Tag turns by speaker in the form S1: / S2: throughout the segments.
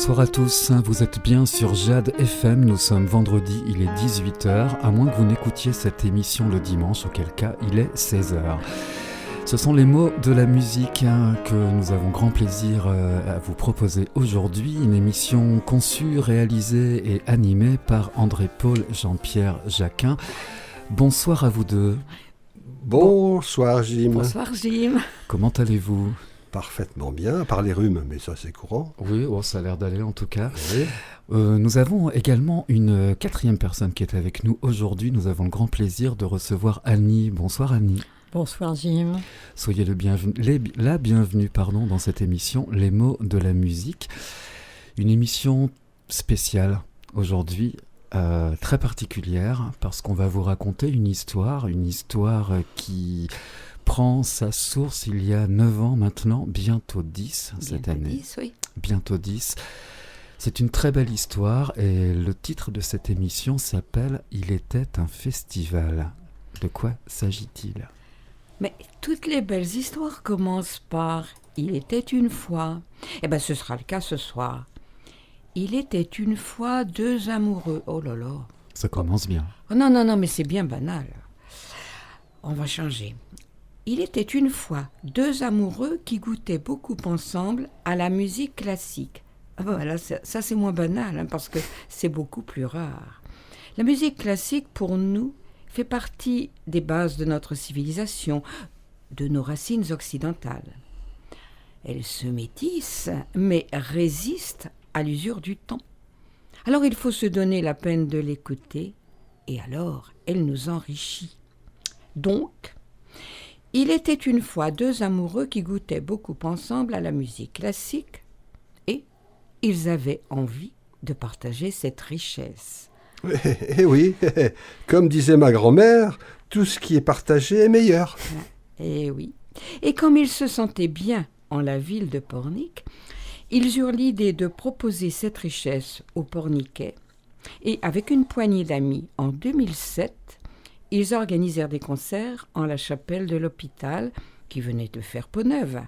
S1: Bonsoir à tous, vous êtes bien sur Jade FM, nous sommes vendredi, il est 18h, à moins que vous n'écoutiez cette émission le dimanche, auquel cas il est 16h. Ce sont les mots de la musique que nous avons grand plaisir à vous proposer aujourd'hui, une émission conçue, réalisée et animée par André-Paul Jean-Pierre Jacquin. Bonsoir à vous deux.
S2: Bonsoir Jim.
S3: Bonsoir Jim.
S1: Comment allez-vous ?
S2: Parfaitement bien, à part les rhumes, mais ça c'est courant.
S1: Oui, ça a l'air d'aller en tout cas.
S2: Oui.
S1: Nous avons également une quatrième personne qui est avec nous aujourd'hui. Nous avons le grand plaisir de recevoir Annie. Bonsoir Annie.
S3: Bonsoir Jim.
S1: Soyez la bienvenue dans cette émission Les mots de la musique. Une émission spéciale aujourd'hui, très particulière, parce qu'on va vous raconter une histoire qui prend sa source il y a 9 ans maintenant, bientôt 10 cette année.
S3: 10, oui.
S1: Bientôt 10. C'est une très belle histoire et le titre de cette émission s'appelle « Il était un festival ». De quoi s'agit-il ?
S3: Mais toutes les belles histoires commencent par « Il était une fois ». Eh bien, ce sera le cas ce soir. Il était une fois deux amoureux. Oh là là.
S1: Ça commence bien.
S3: Oh non, mais c'est bien banal. On va changer. Il était une fois deux amoureux qui goûtaient beaucoup ensemble à la musique classique. Ah ben voilà, ça c'est moins banal, parce que c'est beaucoup plus rare. La musique classique, pour nous, fait partie des bases de notre civilisation, de nos racines occidentales. Elle se métisse, mais résiste à l'usure du temps. Alors il faut se donner la peine de l'écouter, et alors elle nous enrichit. Donc, il était une fois deux amoureux qui goûtaient beaucoup ensemble à la musique classique, et ils avaient envie de partager cette richesse.
S2: Eh oui, comme disait ma grand-mère, tout ce qui est partagé est meilleur.
S3: Eh oui. Et comme ils se sentaient bien en la ville de Pornic, ils eurent l'idée de proposer cette richesse aux Porniquais. Et avec une poignée d'amis, en 2007, ils organisèrent des concerts en la chapelle de l'hôpital qui venait de faire peau neuve,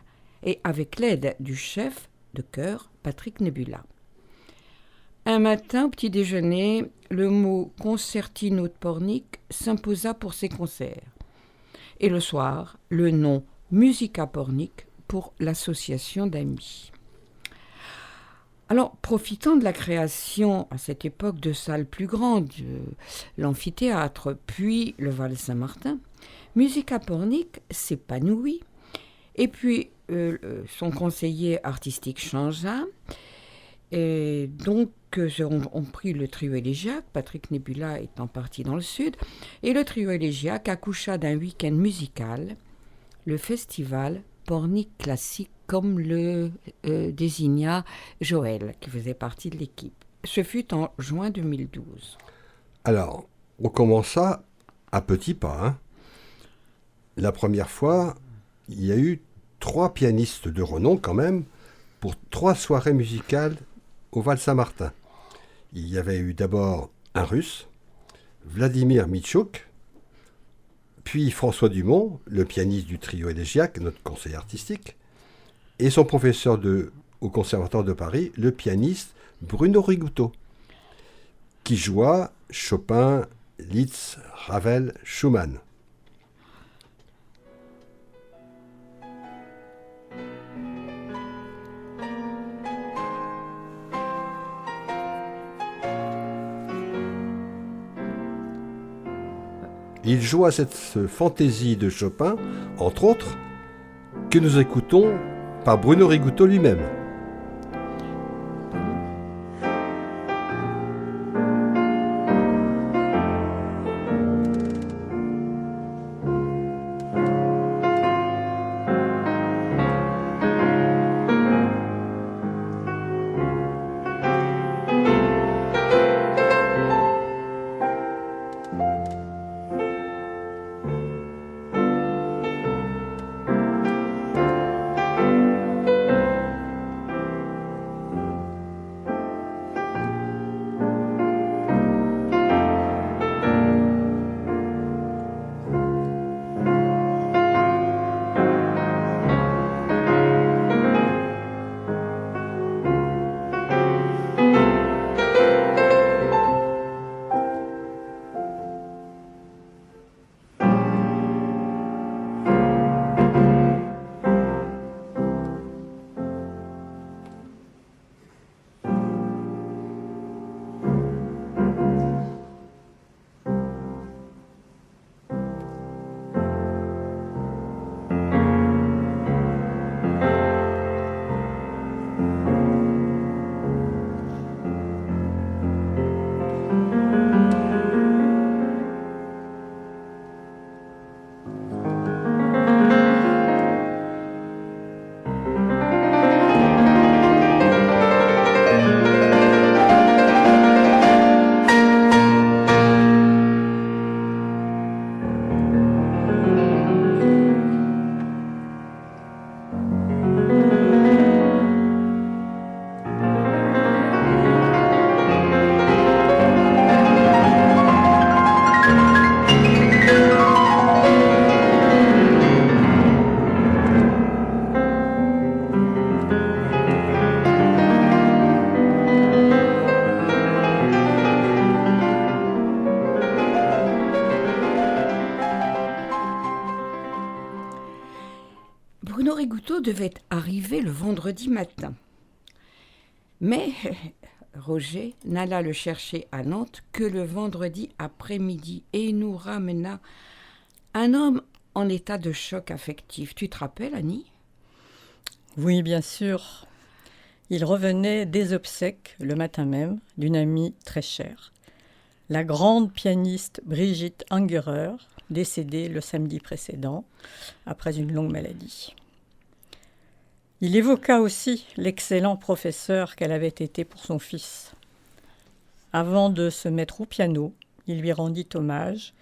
S3: et avec l'aide du chef de chœur Patrick Nebula. Un matin, au petit déjeuner, le mot concertino de Pornic s'imposa pour ces concerts. Et le soir, le nom Musica Pornic pour l'association d'amis. Alors, profitant de la création à cette époque de salles plus grandes, l'amphithéâtre, puis le Val Saint-Martin, Musica Pornic s'épanouit. Et puis, son conseiller artistique changea. Et donc, on prit le trio élégiaque, Patrick Nebula étant parti dans le sud, et le trio élégiaque accoucha d'un week-end musical, le festival Pornic Classique, comme le désigna Joël, qui faisait partie de l'équipe. Ce fut en juin 2012.
S2: Alors, on commença à petits pas. La première fois, il y a eu 3 pianistes de renom quand même, pour 3 soirées musicales au Val Saint-Martin. Il y avait eu d'abord un Russe, Vladimir Mitchouk, puis François Dumont, le pianiste du trio élégiaque, notre conseiller artistique, et son professeur au Conservatoire de Paris, le pianiste Bruno Rigouteau, qui joua Chopin, Liszt, Ravel, Schumann. Il joua cette fantaisie de Chopin, entre autres, que nous écoutons par Bruno Rigouteau lui-même.
S3: Bruno Rigouteau devait arriver le vendredi matin. Mais Roger n'alla le chercher à Nantes que le vendredi après-midi et il nous ramena un homme en état de choc affectif. Tu te rappelles, Annie ?
S4: Oui, bien sûr. Il revenait des obsèques le matin même d'une amie très chère, la grande pianiste Brigitte Angerer, décédée le samedi précédent après une longue maladie. Il évoqua aussi l'excellent professeur qu'elle avait été pour son fils. Avant de se mettre au piano, il lui rendit hommage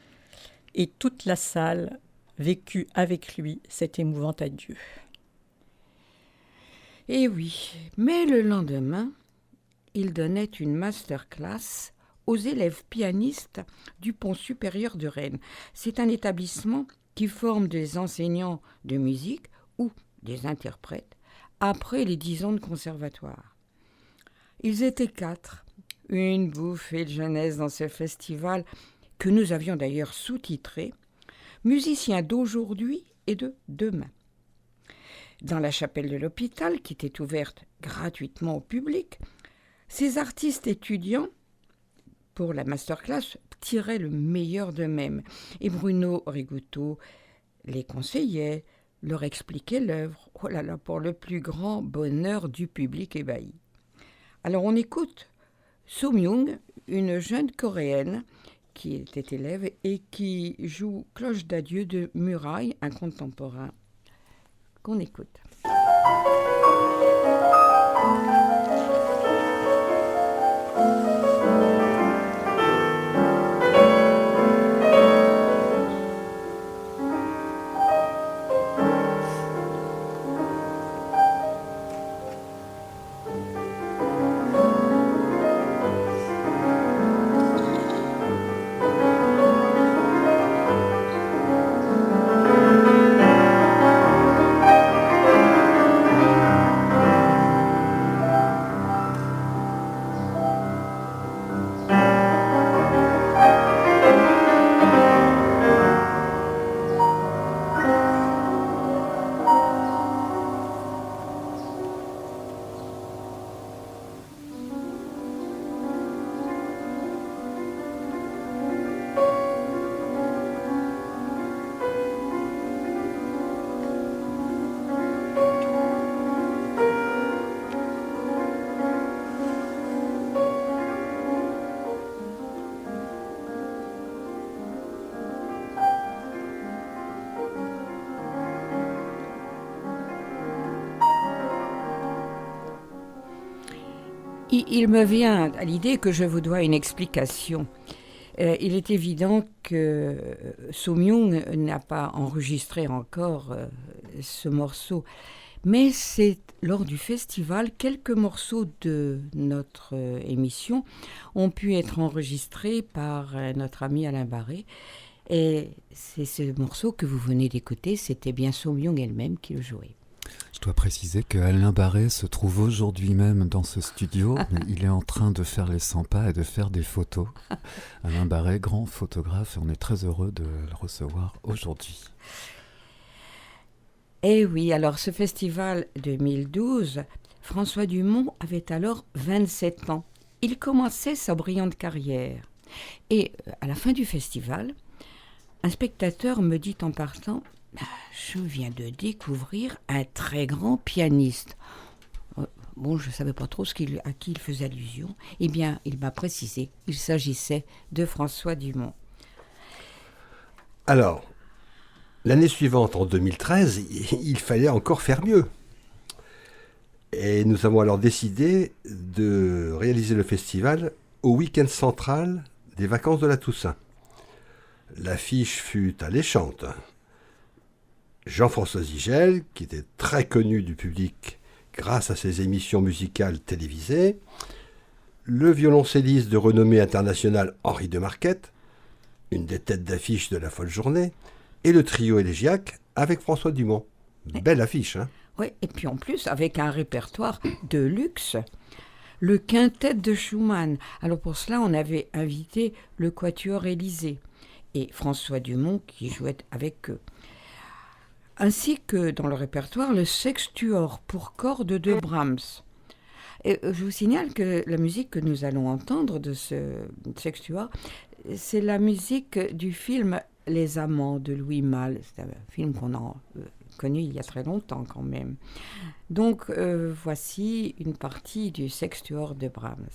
S4: et toute la salle vécut avec lui cet émouvant adieu.
S3: Eh oui, mais le lendemain, il donnait une masterclass aux élèves pianistes du Pont supérieur de Rennes. C'est un établissement qui forme des enseignants de musique ou des interprètes après les 10 ans de conservatoire. Ils étaient 4, une bouffée de jeunesse dans ce festival que nous avions d'ailleurs sous-titré « Musiciens d'aujourd'hui et de demain ». Dans la chapelle de l'hôpital, qui était ouverte gratuitement au public, ces artistes étudiants, pour la masterclass, tiraient le meilleur d'eux-mêmes. Et Bruno Rigouteau les conseillait, leur expliquait l'œuvre, oh là là, pour le plus grand bonheur du public ébahi. Alors on écoute So Myung, une jeune coréenne qui était élève et qui joue Cloche d'adieu de Muraille, un contemporain qu'on écoute. Il me vient à l'idée que je vous dois une explication. Il est évident que So Myung n'a pas enregistré encore ce morceau, mais c'est lors du festival, quelques morceaux de notre émission ont pu être enregistrés par notre ami Alain Barré. Et c'est ce morceau que vous venez d'écouter, c'était bien So Myung elle-même qui le jouait.
S1: Je dois préciser que Alain Barré se trouve aujourd'hui même dans ce studio. Il est en train de faire les 100 pas et de faire des photos. Alain Barré, grand photographe, et on est très heureux de le recevoir aujourd'hui.
S3: Eh oui, alors ce festival 2012, François Dumont avait alors 27 ans. Il commençait sa brillante carrière. Et à la fin du festival, un spectateur me dit en partant: je viens de découvrir un très grand pianiste. Bon, je ne savais pas trop à qui il faisait allusion. Eh bien, il m'a précisé, il s'agissait de François Dumont.
S2: Alors, l'année suivante, en 2013, il fallait encore faire mieux. Et nous avons alors décidé de réaliser le festival au week-end central des vacances de la Toussaint. L'affiche fut alléchante. Jean-François Zigel, qui était très connu du public grâce à ses émissions musicales télévisées, le violoncelliste de renommée internationale Henri de Marquette, une des têtes d'affiche de la folle journée, et le trio élégiaque avec François Dumont. Belle affiche, hein ?
S3: Oui, et puis en plus, avec un répertoire de luxe, le quintet de Schumann. Alors pour cela, on avait invité le Quatuor Élysée et François Dumont qui jouait avec eux. ainsi que dans le répertoire le sextuor pour cordes de Brahms. Et je vous signale que la musique que nous allons entendre de ce sextuor, c'est la musique du film Les Amants de Louis Malle. C'est un film qu'on a connu il y a très longtemps quand même. Donc voici une partie du sextuor de Brahms.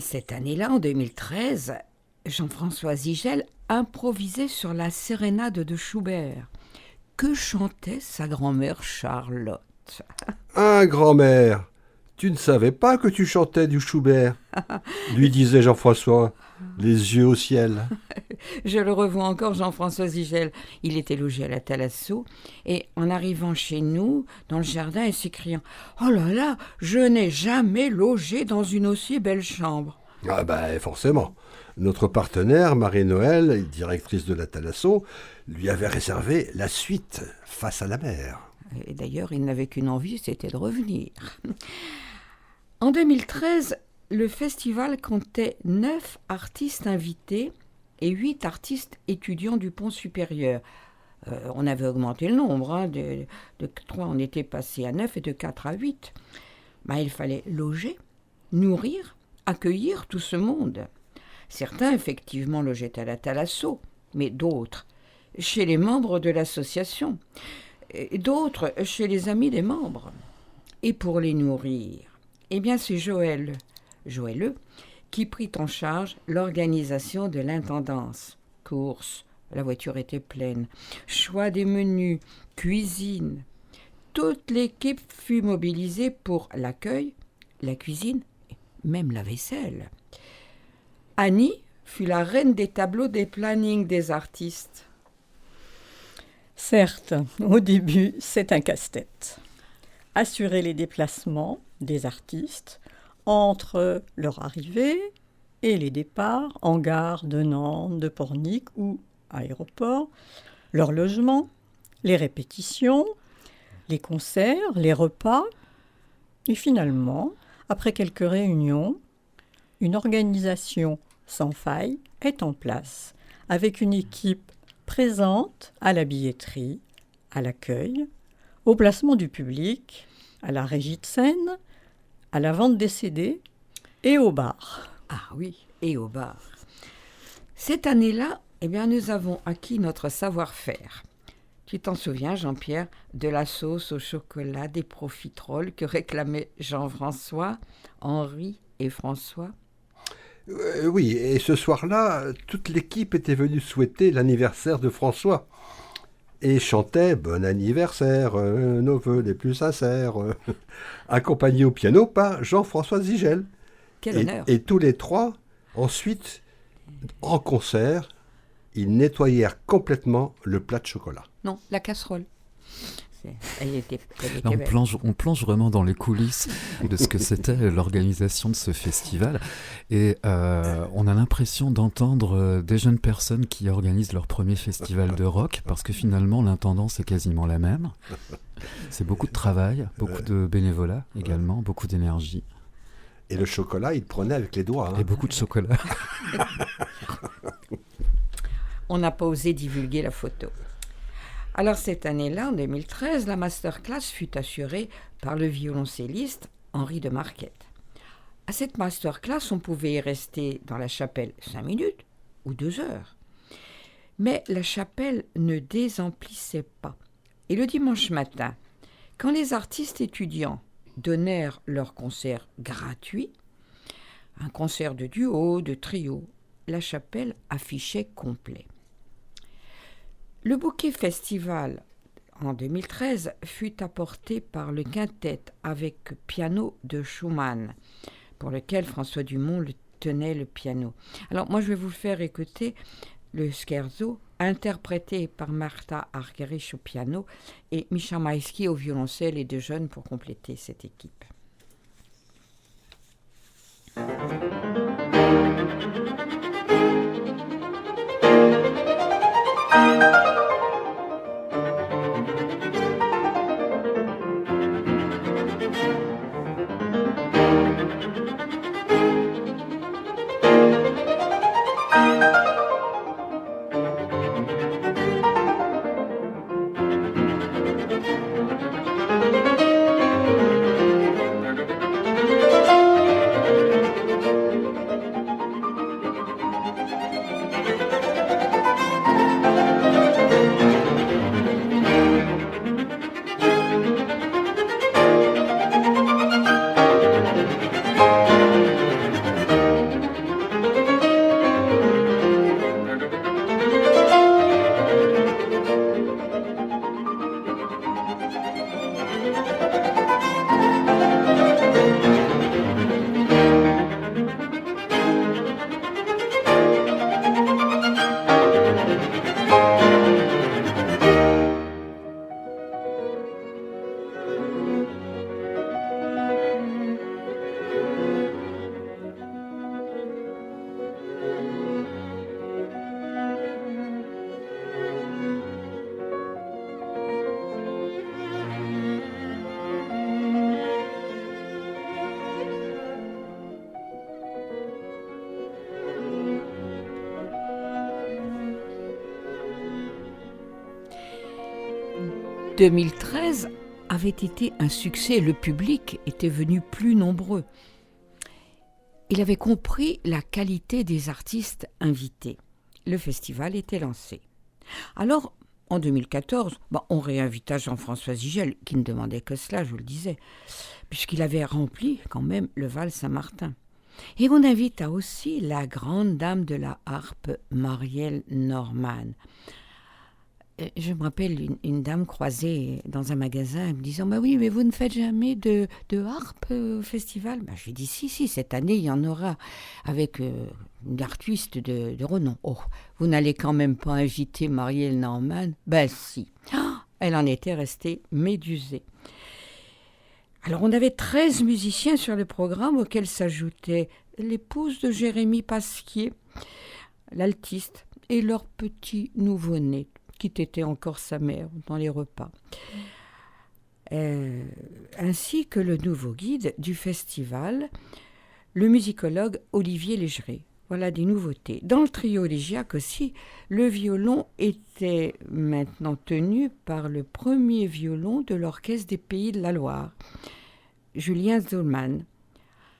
S3: Cette année-là, en 2013, Jean-François Zigel improvisait sur la sérénade de Schubert, que chantait sa grand-mère Charlotte.
S2: Ah, grand-mère, tu ne savais pas que tu chantais du Schubert, lui disait Jean-François, les yeux au ciel.
S3: Je le revois encore, Jean-François Zigel. Il était logé à la Thalasso, et en arrivant chez nous, dans le jardin, et s'écriant « Oh là là, je n'ai jamais logé dans une aussi belle chambre !»
S2: Ah ben forcément. Notre partenaire, Marie-Noël, directrice de la Thalasso, lui avait réservé la suite face à la mer.
S3: Et d'ailleurs, il n'avait qu'une envie, c'était de revenir. En 2013, le festival comptait 9 artistes invités et 8 artistes étudiants du pont supérieur. On avait augmenté le nombre, de 3 on était passé à 9 et de 4 à 8. Il fallait loger, nourrir, accueillir tout ce monde. Certains, effectivement, logeaient à la Thalasso, mais d'autres chez les membres de l'association, et d'autres chez les amis des membres. Et pour les nourrir, c'est Joël qui prit en charge l'organisation de l'intendance. Courses, la voiture était pleine, choix des menus, cuisine. Toute l'équipe fut mobilisée pour l'accueil, la cuisine, même la vaisselle. Annie fut la reine des tableaux des plannings des artistes.
S4: Certes, au début, c'est un casse-tête. Assurer les déplacements des artistes entre leur arrivée et les départs en gare de Nantes, de Pornic ou aéroport, leur logement, les répétitions, les concerts, les repas. Et finalement, après quelques réunions, une organisation sans faille est en place, avec une équipe présente à la billetterie, à l'accueil, au placement du public, à la régie de scène, à la vente des CD et au bar.
S3: Ah oui, et au bar. Cette année-là, nous avons acquis notre savoir-faire. Tu t'en souviens, Jean-Pierre, de la sauce au chocolat des profiteroles que réclamaient Jean-François, Henri et François ?
S2: Oui, et ce soir-là, toute l'équipe était venue souhaiter l'anniversaire de François. Et chantait Bon anniversaire, nos vœux les plus sincères, accompagné au piano par Jean-François Zigel.
S3: Quel honneur.
S2: Et tous les trois, ensuite, en concert, ils nettoyèrent complètement le plat de chocolat.
S3: Non, la casserole. Elle était
S1: Là,
S3: belle.
S1: on plonge vraiment dans les coulisses de ce que c'était l'organisation de ce festival. Et on a l'impression d'entendre des jeunes personnes qui organisent leur premier festival de rock, parce que finalement, l'intendance est quasiment la même. C'est beaucoup de travail, beaucoup de bénévolat également, beaucoup d'énergie.
S2: Et le chocolat, ils prenaient avec les doigts.
S1: Et beaucoup de chocolat.
S3: On n'a pas osé divulguer la photo. Alors cette année-là, en 2013, la masterclass fut assurée par le violoncelliste Henri de Marquette. À cette masterclass, on pouvait y rester dans la chapelle 5 minutes ou 2 heures. Mais la chapelle ne désemplissait pas. Et le dimanche matin, quand les artistes étudiants donnèrent leur concert gratuit, un concert de duo, de trio, la chapelle affichait complet. Le bouquet festival en 2013 fut apporté par le quintet avec piano de Schumann, pour lequel François Dumont tenait le piano. Alors moi je vais vous faire écouter le scherzo interprété par Martha Argerich au piano et Mischa Maïski au violoncelle, et deux jeunes pour compléter cette équipe. « 2013 avait été un succès, le public était venu plus nombreux. Il avait compris la qualité des artistes invités. Le festival était lancé. Alors, en 2014, on réinvita Jean-François Zigel, qui ne demandait que cela, je vous le disais, puisqu'il avait rempli quand même le Val Saint-Martin. Et on invita aussi la grande dame de la harpe, Marielle Norman. Je me rappelle une dame croisée dans un magasin me disant « oui, mais vous ne faites jamais de harpe au festival ?» Je lui ai dit « Si, cette année, il y en aura avec une artiste de renom. »« Oh, vous n'allez quand même pas inviter Marielle Norman ?» Si. Elle en était restée médusée. Alors, on avait 13 musiciens sur le programme, auxquels s'ajoutait l'épouse de Jérémy Pasquier, l'altiste, et leur petit nouveau-né, qui était encore sa mère dans les repas, ainsi que le nouveau guide du festival, le musicologue Olivier Légeret. Voilà des nouveautés. Dans le trio élégiaque aussi, le violon était maintenant tenu par le premier violon de l'Orchestre des Pays de la Loire, Julien Zollman.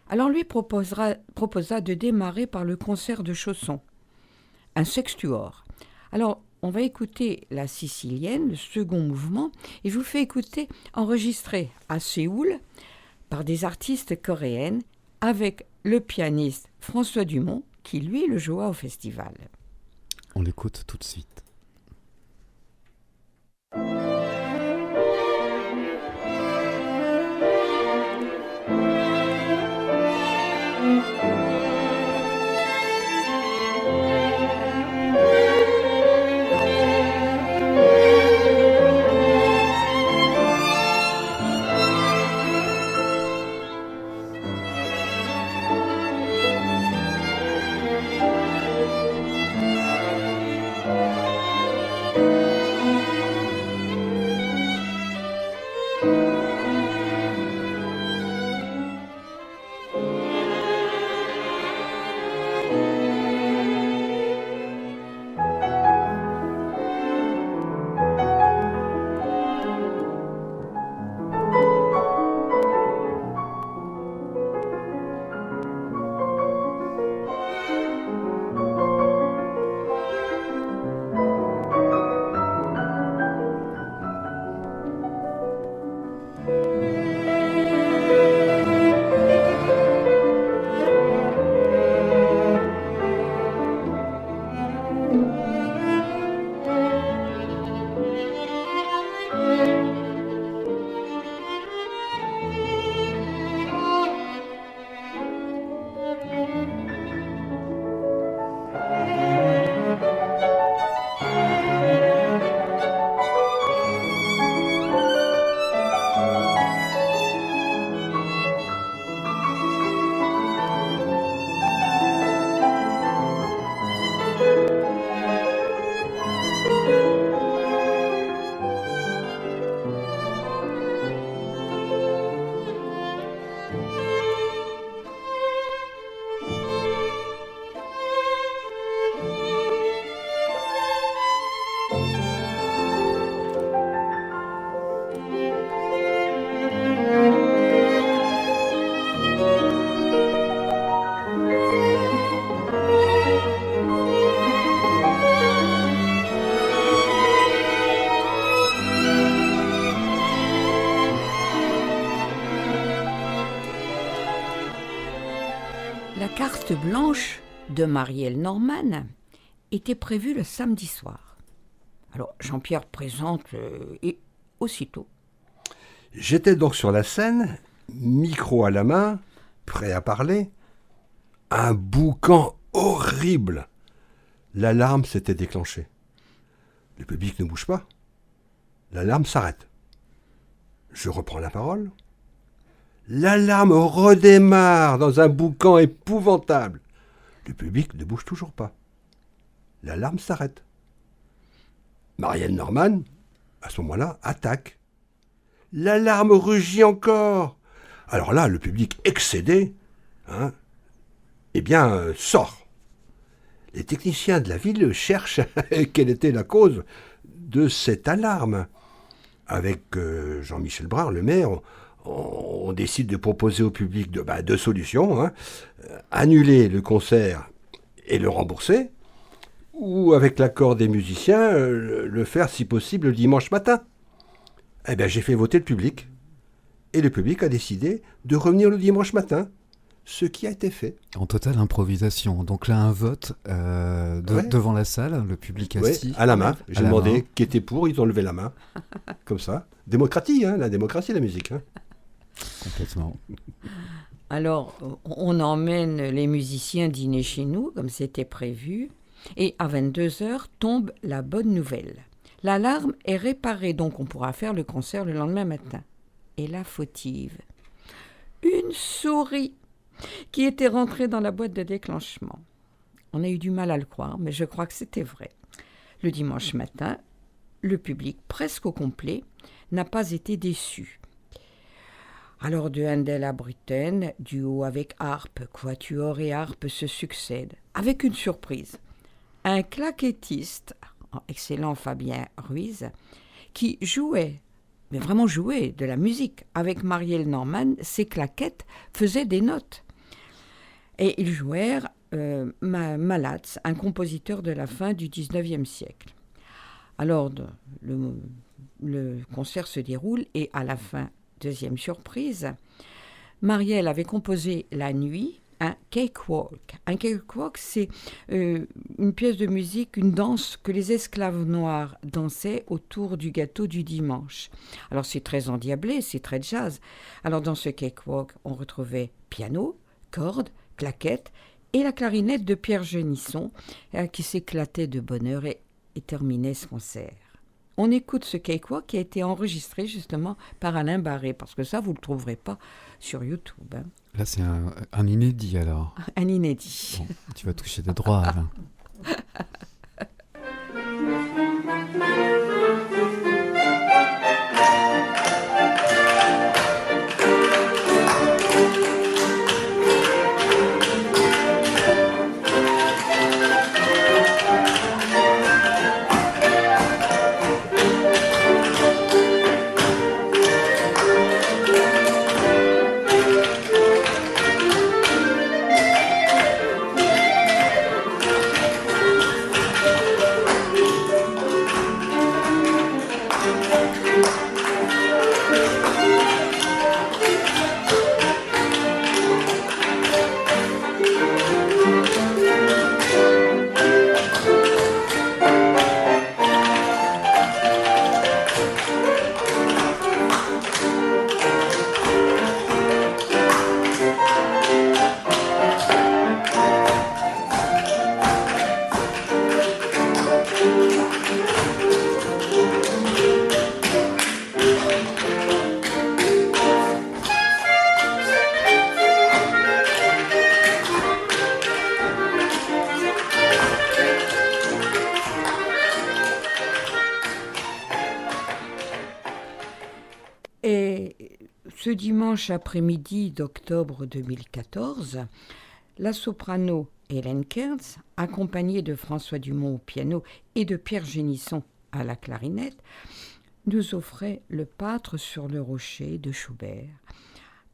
S3: Alors lui proposa de démarrer par le concert de Chausson, un sextuor. Alors, on va écouter la sicilienne, le second mouvement, et je vous fais écouter, enregistré à Séoul par des artistes coréennes, avec le pianiste François Dumont, qui lui le joua au festival.
S1: On l'écoute tout de suite.
S3: La carte blanche de Marielle Norman était prévue le samedi soir. Alors Jean-Pierre présente et aussitôt.
S2: J'étais donc sur la scène, micro à la main, prêt à parler. Un boucan horrible. L'alarme s'était déclenchée. Le public ne bouge pas. L'alarme s'arrête. Je reprends la parole. L'alarme redémarre dans un boucan épouvantable. Le public ne bouge toujours pas. L'alarme s'arrête. Marielle Norman, à ce moment-là, attaque. L'alarme rugit encore. Alors là, le public excédé, sort. Les techniciens de la ville cherchent quelle était la cause de cette alarme. Avec Jean-Michel Brard, le maire, on décide de proposer au public deux solutions. Annuler le concert et le rembourser, ou avec l'accord des musiciens, le faire si possible le dimanche matin. Eh bien, j'ai fait voter le public. Et le public a décidé de revenir le dimanche matin. Ce qui a été fait.
S1: En totale improvisation. Donc là, un vote devant la salle, le public assis.
S2: À la main. J'ai demandé qui était pour, ils ont levé la main. Comme ça. Démocratie, la démocratie, la musique.
S1: Complètement.
S3: Alors, on emmène les musiciens dîner chez nous, comme c'était prévu. Et à 22h tombe la bonne nouvelle. L'alarme est réparée, donc on pourra faire le concert le lendemain matin. Et la fautive, une souris qui était rentrée dans la boîte de déclenchement. On a eu du mal à le croire, mais je crois que c'était vrai. Le dimanche matin, le public, presque au complet, n'a pas été déçu. Alors de Handel à Britten, duo avec harpe, quatuor et harpe se succèdent, avec une surprise. Un claquettiste, excellent Fabien Ruiz, qui jouait, mais vraiment jouait, de la musique. Avec Marielle Norman, ses claquettes faisaient des notes. Et ils jouèrent Malatz, un compositeur de la fin du XIXe siècle. Alors, le concert se déroule et à la fin, deuxième surprise, Marielle avait composé la nuit un cakewalk. Un cakewalk, c'est une pièce de musique, une danse que les esclaves noirs dansaient autour du gâteau du dimanche. Alors c'est très endiablé, c'est très jazz. Alors dans ce cakewalk, on retrouvait piano, cordes, claquettes et la clarinette de Pierre Genisson qui s'éclatait de bonheur et terminait ce concert. On écoute ce cakewalk qui a été enregistré justement par Alain Barré, parce que ça, vous ne le trouverez pas sur YouTube. Hein.
S1: Là, c'est un inédit alors.
S3: Un inédit.
S1: Bon, tu vas toucher des droits, Alain.
S3: Et ce dimanche après-midi d'octobre 2014, la soprano Hélène Kertz, accompagnée de François Dumont au piano et de Pierre Genisson à la clarinette, nous offrait le Pâtre sur le rocher de Schubert,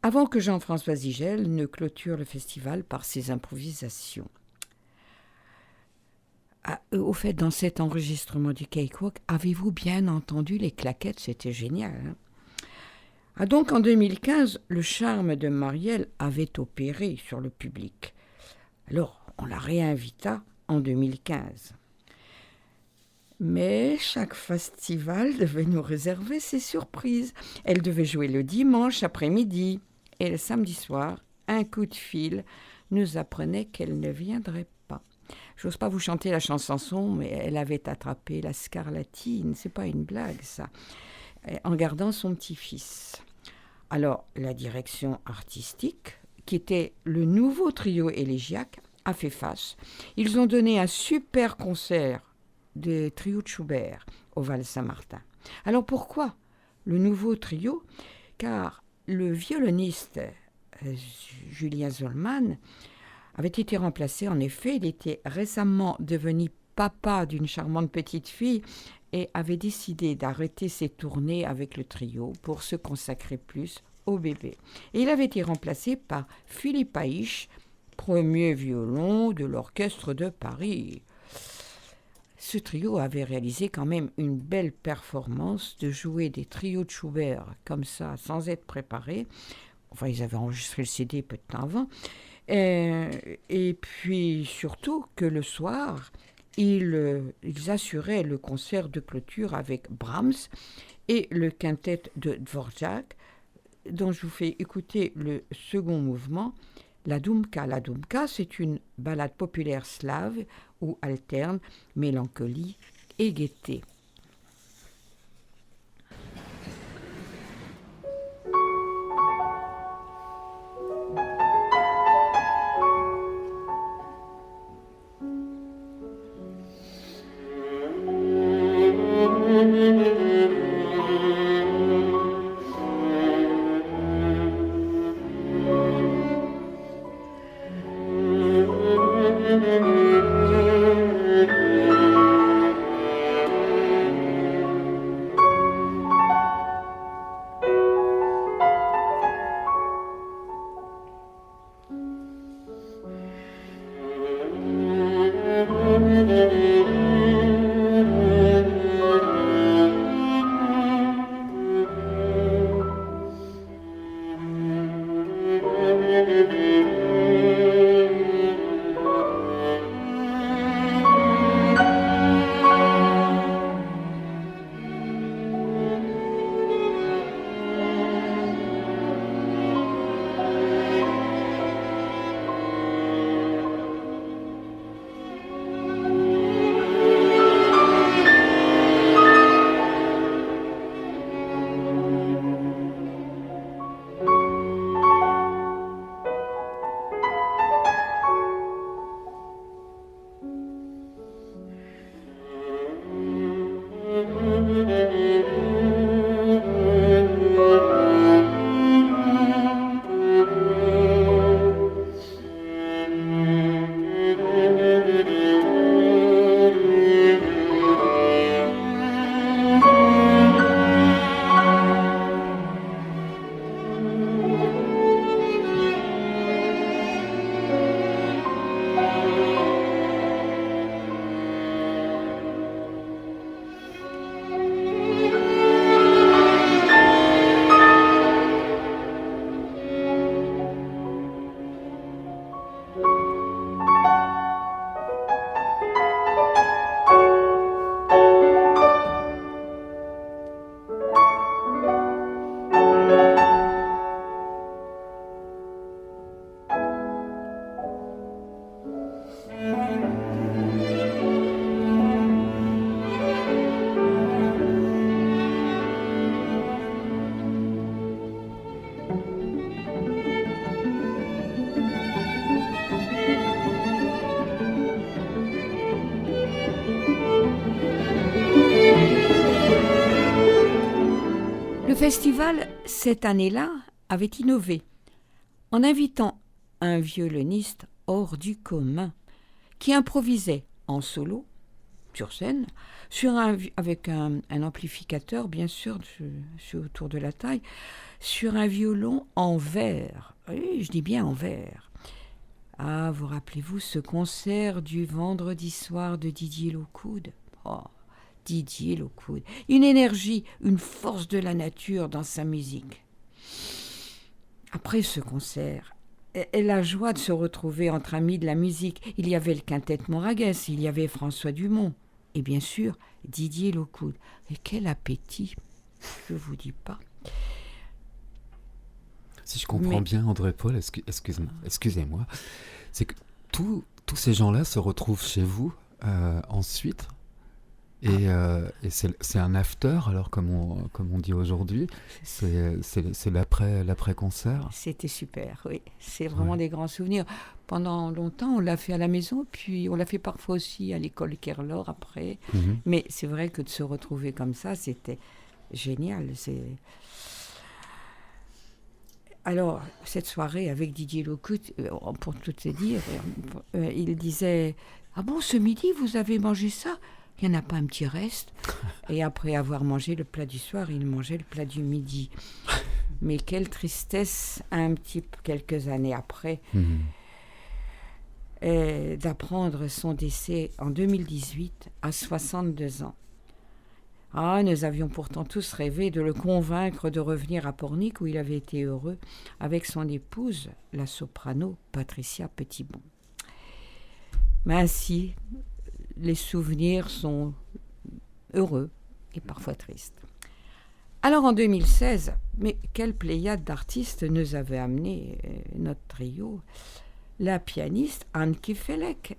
S3: avant que Jean-François Zigel ne clôture le festival par ses improvisations. Au fait, dans cet enregistrement du Cakewalk, avez-vous bien entendu les claquettes? C'était génial. Hein? Donc en 2015, le charme de Marielle avait opéré sur le public. Alors, on la réinvita en 2015. Mais chaque festival devait nous réserver ses surprises. Elle devait jouer le dimanche après-midi. Et le samedi soir, un coup de fil nous apprenait qu'elle ne viendrait pas. J'ose pas vous chanter la chanson, mais elle avait attrapé la scarlatine. C'est pas une blague, ça. En gardant son petit-fils. Alors, la direction artistique, qui était le nouveau trio élégiaque, a fait face. Ils ont donné un super concert des trios de Schubert au Val-Saint-Martin. Alors pourquoi le nouveau trio? Car le violoniste Julien Zollman avait été remplacé. En effet, il était récemment devenu papa d'une charmante petite fille et avait décidé d'arrêter ses tournées avec le trio pour se consacrer plus au bébé. Et il avait été remplacé par Philippe Haïch, premier violon de l'Orchestre de Paris. Ce trio avait réalisé quand même une belle performance de jouer des trios de Schubert comme ça, sans être préparés. Enfin, ils avaient enregistré le CD peu de temps avant. Et puis surtout que le soir, ils assuraient le concert de clôture avec Brahms et le quintet de Dvorak, dont je vous fais écouter le second mouvement, la Dumka. La Dumka, c'est une ballade populaire slave où alternent mélancolie et gaieté. festival, cette année-là, avait innové en invitant un violoniste hors du commun qui improvisait en solo, sur scène, avec un amplificateur, bien sûr, autour de la taille, sur un violon en verre. Oui, je dis bien en verre. Ah, vous rappelez-vous ce concert du vendredi soir de Didier Lockwood? Oh, Didier Lockwood. Une énergie, une force de la nature dans sa musique. Après ce concert, et la joie de se retrouver entre amis de la musique. Il y avait le quintet Moragues, il y avait François Dumont, et bien sûr Didier Lockwood. Et quel appétit, je vous dis pas.
S1: Si je comprends bien, André-Paul, excusez-moi, c'est que tous ces gens-là se retrouvent chez vous ensuite, et c'est un after, alors comme on dit aujourd'hui, c'est l'après-concert.
S3: C'était super, oui. C'est vraiment des grands souvenirs. Pendant longtemps, on l'a fait à la maison, puis on l'a fait parfois aussi à l'école Kerlor après. Mm-hmm. Mais c'est vrai que de se retrouver comme ça, c'était génial. Alors, cette soirée avec Didier Lockwood, pour tout te dire, il disait « Ah bon, ce midi, vous avez mangé ça ? Il n'y en a pas un petit reste ?» Et après avoir mangé le plat du soir, il mangeait le plat du midi. Mais quelle tristesse, quelques années après, d'apprendre son décès en 2018, à 62 ans. Ah, nous avions pourtant tous rêvé de le convaincre de revenir à Pornic, où il avait été heureux, avec son épouse, la soprano Patricia Petitbon. Mais ainsi, les souvenirs sont heureux et parfois tristes. Alors en 2016, mais quelle pléiade d'artistes nous avait amené notre trio, la pianiste Anke Felek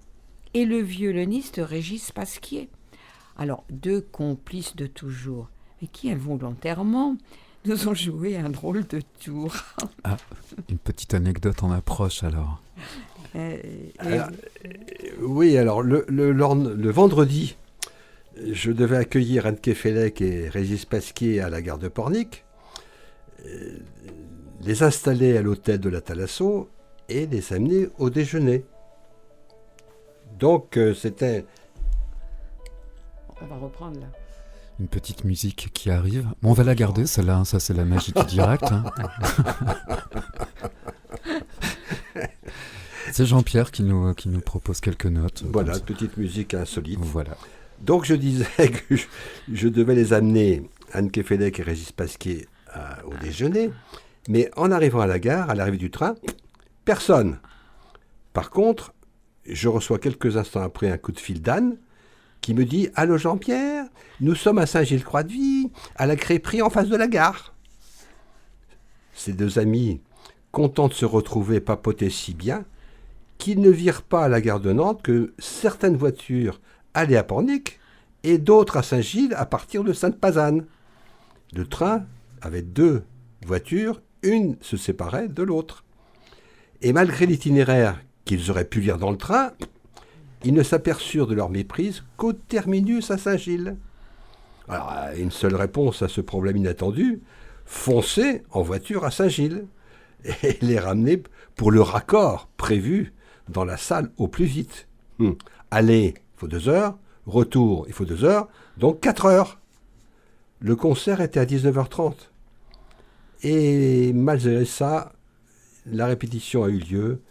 S3: et le violoniste Régis Pasquier. Alors, deux complices de toujours, et qui involontairement nous ont joué un drôle de tour.
S1: Ah, une petite anecdote en approche alors.
S2: Oui, alors le vendredi, je devais accueillir Anke Felek et Régis Pasquier à la gare de Pornic, les installer à l'hôtel de la Thalasso et les amener au déjeuner. Donc c'était...
S3: On va reprendre là.
S1: Une petite musique qui arrive. Bon, on va la garder, celle-là, hein, ça c'est la magie du direct. Hein. C'est Jean-Pierre qui nous propose quelques notes.
S2: Voilà, petite musique insolite.
S1: Voilà.
S2: Donc je disais que je devais les amener, Anke Felek et Régis Pasquier, au déjeuner, mais en arrivant à la gare, à l'arrivée du train, personne. Par contre, je reçois quelques instants après un coup de fil d'Anne, qui me dit « Allô Jean-Pierre, nous sommes à Saint-Gilles-Croix-de-Vie, à la crêperie en face de la gare. » Ces deux amis, contents de se retrouver, papotaient si bien qu'ils ne virent pas à la gare de Nantes que certaines voitures allaient à Pornic et d'autres à Saint-Gilles à partir de Sainte-Pazanne. Le train avait deux voitures, une se séparait de l'autre. Et malgré l'itinéraire qu'ils auraient pu lire dans le train, ils ne s'aperçurent de leur méprise qu'au terminus à Saint-Gilles. Alors, une seule réponse à ce problème inattendu, foncer en voiture à Saint-Gilles et les ramener pour le raccord prévu dans la salle au plus vite. Aller, il faut 2 heures, retour, il faut 2 heures, donc 4 heures. Le concert était à 19h30. Et malgré ça, la répétition a eu lieu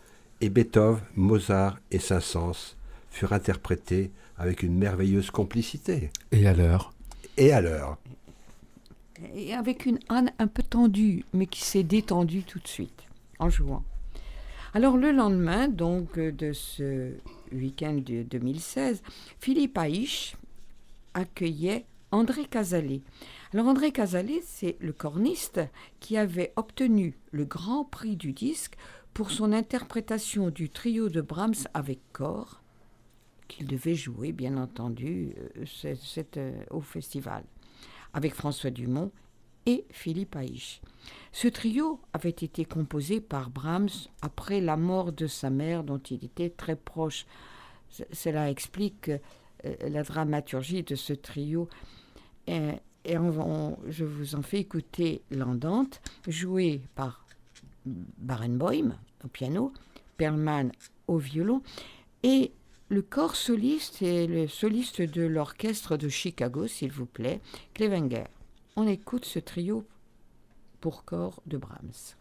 S2: et Beethoven, Mozart et Saint-Saëns furent interprétés avec une merveilleuse complicité.
S1: Et à l'heure.
S2: Et à l'heure.
S3: Et avec une Anne un peu tendue, mais qui s'est détendue tout de suite, en jouant. Alors le lendemain, donc, de ce week-end de 2016, Philippe Haïch accueillait André Cazalet. Alors André Cazalet, c'est le corniste qui avait obtenu le Grand Prix du disque pour son interprétation du trio de Brahms avec corps, qu'il devait jouer, bien entendu, au festival, avec François Dumont et Philippe Haïch. Ce trio avait été composé par Brahms après la mort de sa mère, dont il était très proche. Cela explique la dramaturgie de ce trio. Et je vous en fais écouter l'Andante, jouée par Barenboim au piano, Perlman au violon, et le corps soliste et le soliste de l'orchestre de Chicago, s'il vous plaît, Clevenger. On écoute ce trio pour corps de Brahms.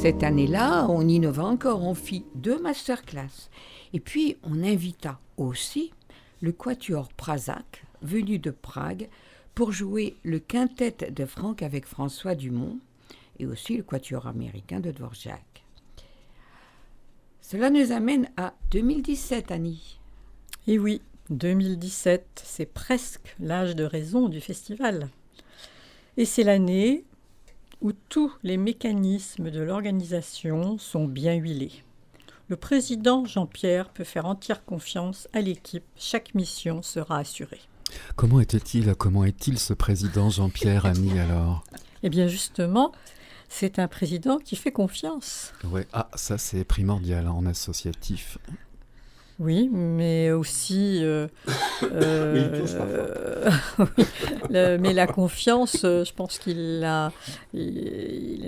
S3: Cette année-là, on innova encore, on fit 2 masterclass. Et puis, on invita aussi le quatuor Prasak, venu de Prague, pour jouer le quintet de Franck avec François Dumont, et aussi le quatuor américain de Dvorak. Cela nous amène à 2017, Annie.
S4: Et oui, 2017, c'est presque l'âge de raison du festival. Et c'est l'année où tous les mécanismes de l'organisation sont bien huilés. Le président Jean-Pierre peut faire entière confiance à l'équipe, chaque mission sera assurée.
S1: Comment est-il ce président Jean-Pierre, Annie, alors ?
S4: Eh bien justement, c'est un président qui fait confiance.
S1: Ouais. Ah, ça c'est primordial en associatif.
S4: Oui, mais aussi... mais la confiance, je pense il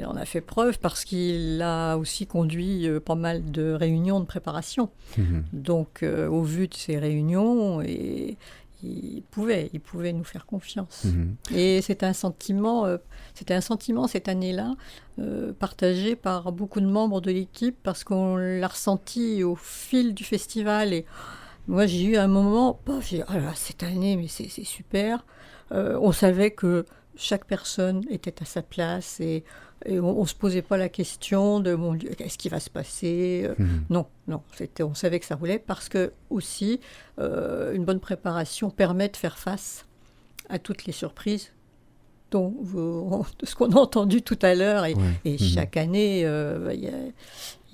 S4: en a fait preuve parce qu'il a aussi conduit pas mal de réunions de préparation. Donc, au vu de ces réunions, il pouvait nous faire confiance. Et c'était un sentiment cette année-là partagé par beaucoup de membres de l'équipe parce qu'on l'a ressenti au fil du festival. Et moi, j'ai eu un moment, j'ai dit, oh là, cette année, mais c'est super. On savait que chaque personne était à sa place et on ne se posait pas la question de mon Dieu, qu'est-ce qui va se passer. Non, on savait que ça roulait parce que aussi une bonne préparation permet de faire face à toutes les surprises de ce qu'on a entendu tout à l'heure. Et chaque année,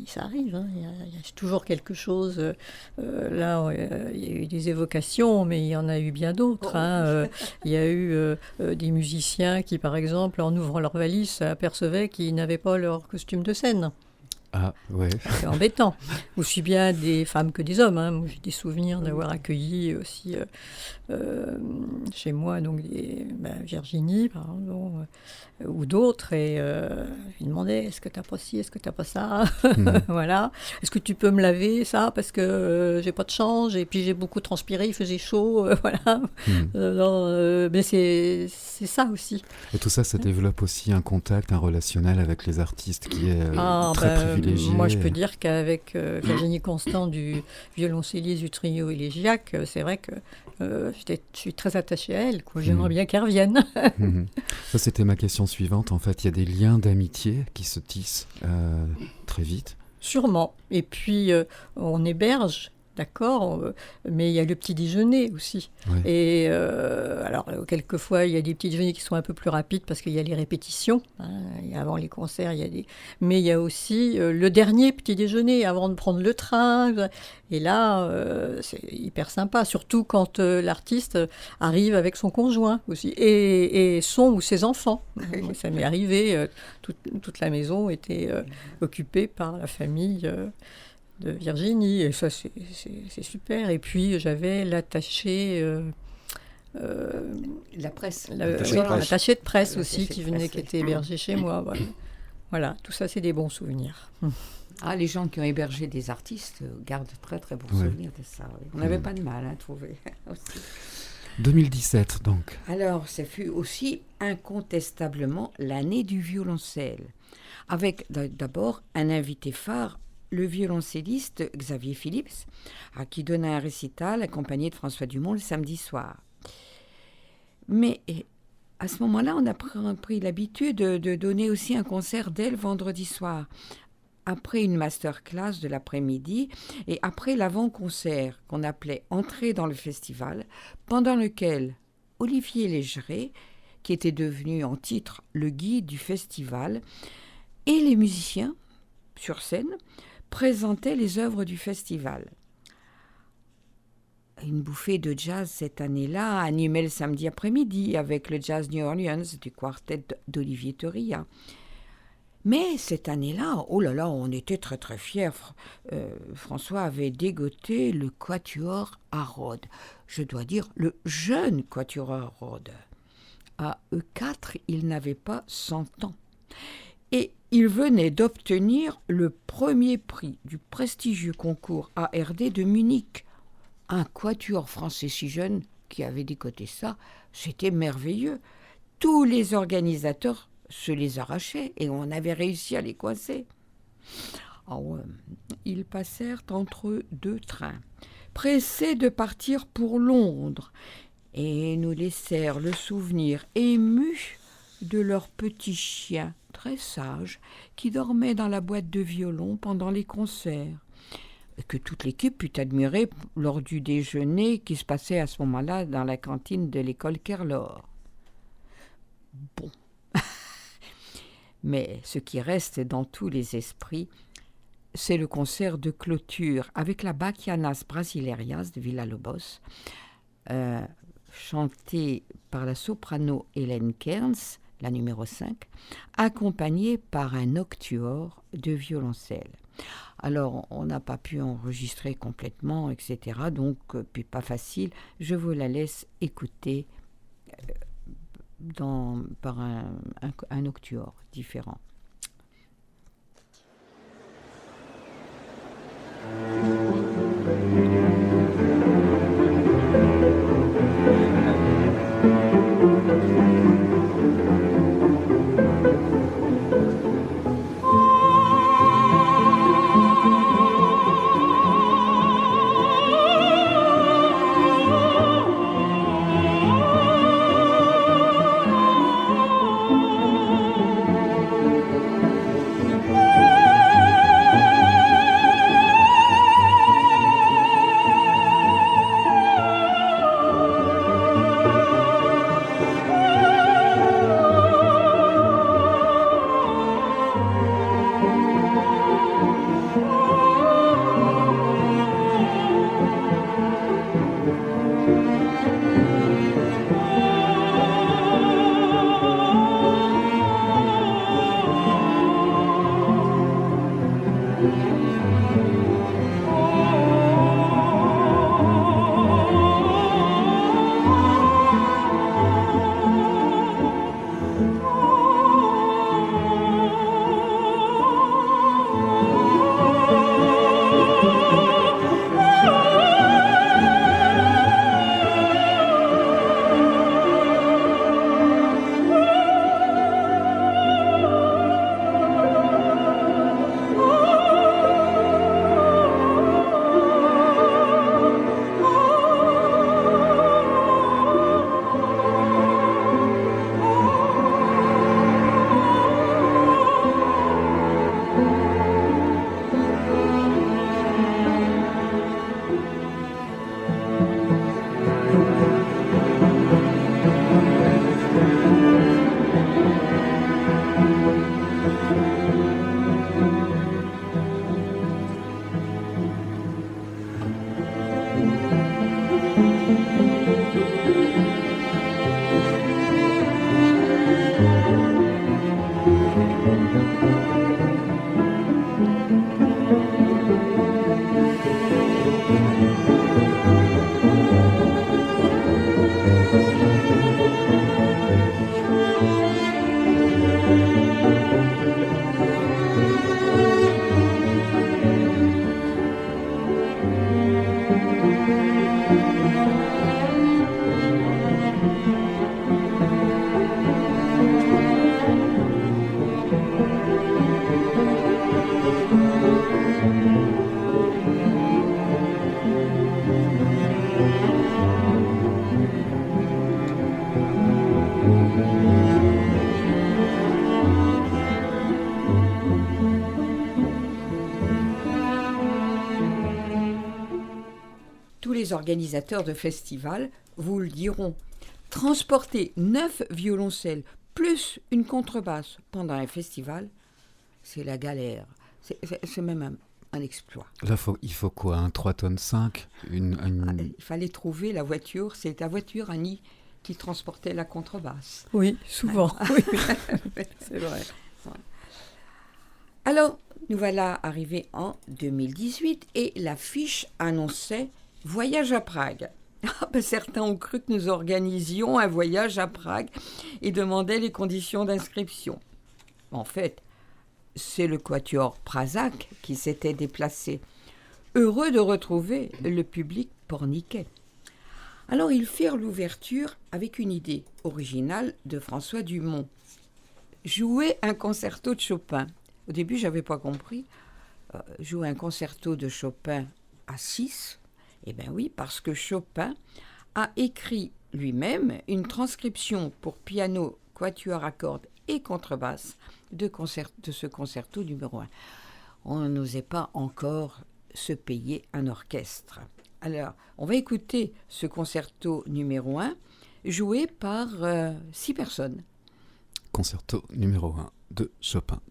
S4: ça arrive, hein, il y a toujours quelque chose. Là, il y a eu des évocations, mais il y en a eu bien d'autres. Il y a eu des musiciens qui, par exemple, en ouvrant leur valise, s'apercevaient qu'ils n'avaient pas leur costume de scène.
S1: Ah, ouais.
S4: C'est embêtant. Aussi bien des femmes que des hommes. Moi, j'ai des souvenirs d'avoir accueilli aussi chez moi donc Virginie, par exemple, ou d'autres, et je lui demandais est-ce que tu n'as pas ci, est-ce que tu n'as pas ça voilà. Est-ce que tu peux me laver ça parce que j'ai pas de change et puis j'ai beaucoup transpiré, il faisait chaud, voilà. Mais c'est ça aussi.
S1: Et tout ça, ça développe aussi un contact, un relationnel avec les artistes qui est très privilégié.
S4: Moi, je peux dire qu'avec Virginie Constant du violoncelliste du trio Élégiaque, c'est vrai que je suis très attachée à elle. J'aimerais bien qu'elle revienne.
S1: Ça, c'était ma question suivante. En fait, il y a des liens d'amitié qui se tissent très vite.
S4: Sûrement. Et puis, on héberge. D'accord, mais il y a le petit déjeuner aussi. Ouais. Et alors, quelquefois, il y a des petits déjeuners qui sont un peu plus rapides parce qu'il y a les répétitions. Avant les concerts, il y a des... Mais il y a aussi le dernier petit déjeuner avant de prendre le train. Et là, c'est hyper sympa, surtout quand l'artiste arrive avec son conjoint aussi, et son ou ses enfants. Ça m'est arrivé, toute la maison était occupée par la famille de Virginie, et ça c'est super. Et puis j'avais l'attaché
S3: la presse,
S4: l'attaché de presse aussi qui était hébergé chez moi. Voilà, tout ça c'est des bons souvenirs.
S3: Les gens qui ont hébergé des artistes gardent très très bons souvenirs de ça. On n'avait pas de mal à trouver aussi.
S1: 2017 donc.
S3: Alors, ça fut aussi incontestablement l'année du violoncelle, avec d'abord un invité phare, le violoncelliste Xavier Phillips, qui donna un récital accompagné de François Dumont le samedi soir. Mais à ce moment-là, on a pris l'habitude de donner aussi un concert dès le vendredi soir, après une masterclass de l'après-midi et après l'avant-concert qu'on appelait « Entrée dans le festival », pendant lequel Olivier Légeret, qui était devenu en titre le guide du festival, et les musiciens, sur scène, présentaient les œuvres du festival. Une bouffée de jazz cette année-là animait le samedi après-midi avec le Jazz New Orleans du quartet d'Olivier Torilla. Mais cette année-là, oh là là, on était très très fiers. François avait dégoté le quatuor à Rhodes. Je dois dire, le jeune quatuor à Rhodes. À E4, il n'avait pas 100 ans. Et il venait d'obtenir le premier prix du prestigieux concours ARD de Munich. Un quatuor français si jeune qui avait décoté ça, c'était merveilleux. Tous les organisateurs se les arrachaient et on avait réussi à les coincer. Ils passèrent entre deux trains, pressés de partir pour Londres, et nous laissèrent le souvenir ému de leur petit chien très sage qui dormait dans la boîte de violon pendant les concerts, et que toute l'équipe put admirer lors du déjeuner qui se passait à ce moment-là dans la cantine de l'école Kerlor. Bon. Mais ce qui reste dans tous les esprits, c'est le concert de clôture avec la Bachianas Brasilerias de Villa-Lobos, chanté par la soprano Hélène Kearns, la numéro 5, accompagnée par un octuor de violoncelle. Alors, on n'a pas pu enregistrer complètement, etc. Donc, puis pas facile. Je vous la laisse écouter par un octuor différent. les organisateurs de festivals vous le diront. Transporter 9 violoncelles plus une contrebasse pendant un festival, c'est la galère. C'est même un exploit.
S1: Là, il faut quoi, un 3 tonnes 5
S3: Il fallait trouver la voiture. C'est ta voiture, Annie, qui transportait la contrebasse.
S4: Oui, souvent. Oui, c'est vrai.
S3: Alors, nous voilà arrivés en 2018 et l'affiche annonçait « Voyage à Prague ». Certains ont cru que nous organisions un voyage à Prague et demandaient les conditions d'inscription. En fait, c'est le quatuor Pražák qui s'était déplacé, heureux de retrouver le public porniquais. Alors ils firent l'ouverture avec une idée originale de François Dumont. Jouer un concerto de Chopin. Au début, je n'avais pas compris. Jouer un concerto de Chopin à 6. Eh bien oui, parce que Chopin a écrit lui-même une transcription pour piano, quatuor à cordes et contrebasse de ce concerto numéro 1. On n'osait pas encore se payer un orchestre. Alors, on va écouter ce concerto numéro 1 joué par 6 personnes.
S1: Concerto numéro 1 de Chopin.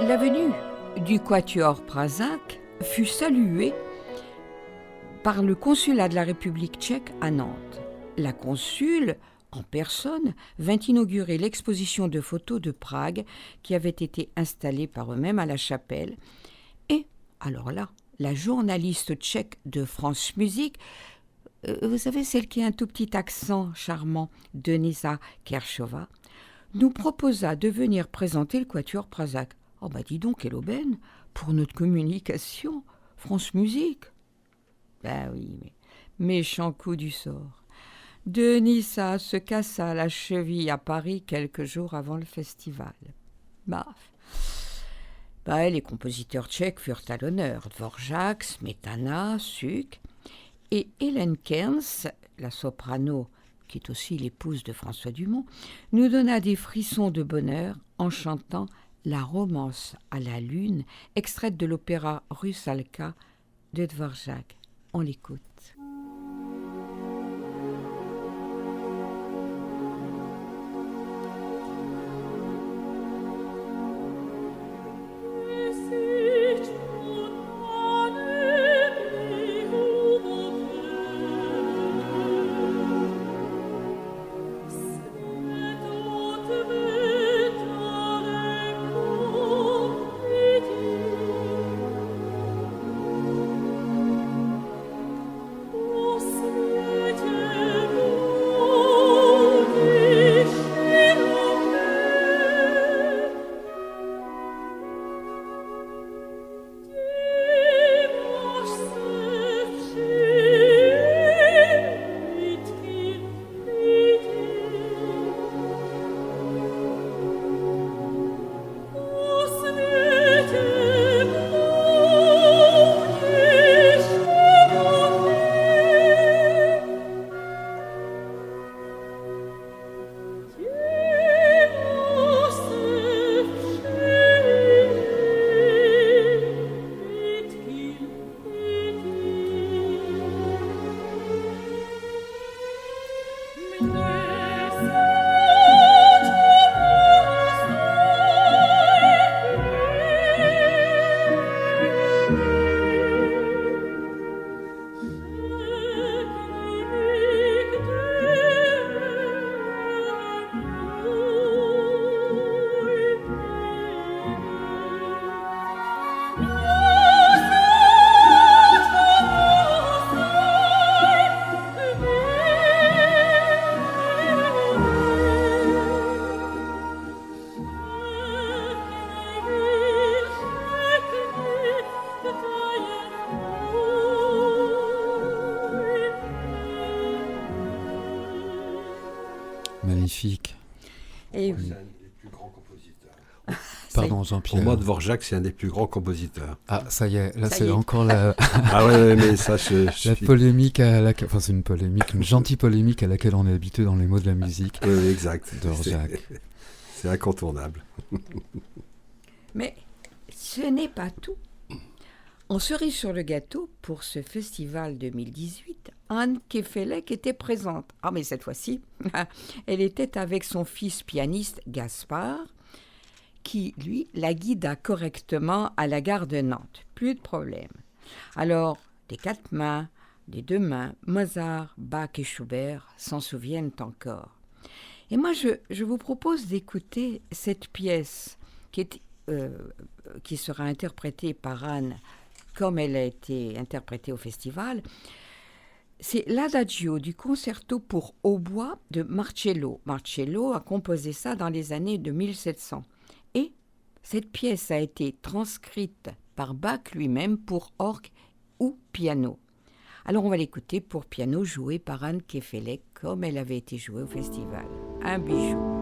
S3: La venue du quatuor Pražák fut saluée par le consulat de la République tchèque à Nantes. La consul, en personne, vint inaugurer l'exposition de photos de Prague qui avait été installée par eux-mêmes à la chapelle. Et, alors là, la journaliste tchèque de France Musique, vous savez, celle qui a un tout petit accent charmant, Denisa Kershova, nous proposa de venir présenter le quatuor Pražák. Oh bah dis donc, quelle aubaine pour notre communication, France Musique. Ben oui, mais méchant coup du sort. Denisa se cassa la cheville à Paris quelques jours avant le festival. Les compositeurs tchèques furent à l'honneur. Dvořák, Smetana, Suk et Hélène Kerns, la soprano, qui est aussi l'épouse de François Dumont, nous donna des frissons de bonheur en chantant la romance à la lune, extraite de l'opéra Rusalka de Dvořák. On l'écoute.
S1: magnifique.
S3: Et
S2: C'est un des plus grands compositeurs.
S1: Pardon,
S2: Pour
S1: Jean-Pierre.
S2: moi, Dvorak, c'est un des plus grands compositeurs.
S1: Ah, ça y est, là
S3: Ça
S1: c'est
S3: y est.
S1: encore la,
S2: Ah ouais, mais ça,
S1: la polémique à laquelle... Enfin, c'est une polémique, une gentille polémique à laquelle on est habitué dans les mots de la musique.
S2: Oui, exact.
S1: Dvorak.
S2: C'est incontournable.
S3: Mais ce n'est pas tout. En cerise sur le gâteau, pour ce festival 2018, Anne Kefelec était présente. Ah, mais cette fois-ci, elle était avec son fils pianiste Gaspard, qui, lui, la guida correctement à la gare de Nantes. Plus de problème. Alors, des 4 mains, des 2 mains, Mozart, Bach et Schubert s'en souviennent encore. Et moi, je vous propose d'écouter cette pièce qui sera interprétée par Anne comme elle a été interprétée au festival. C'est l'Adagio du concerto pour hautbois de Marcello. Marcello a composé ça dans les années de 1700. Et cette pièce a été transcrite par Bach lui-même pour orgue ou piano. Alors on va l'écouter pour piano joué par Anne Kefelec comme elle avait été jouée au festival. Un bijou.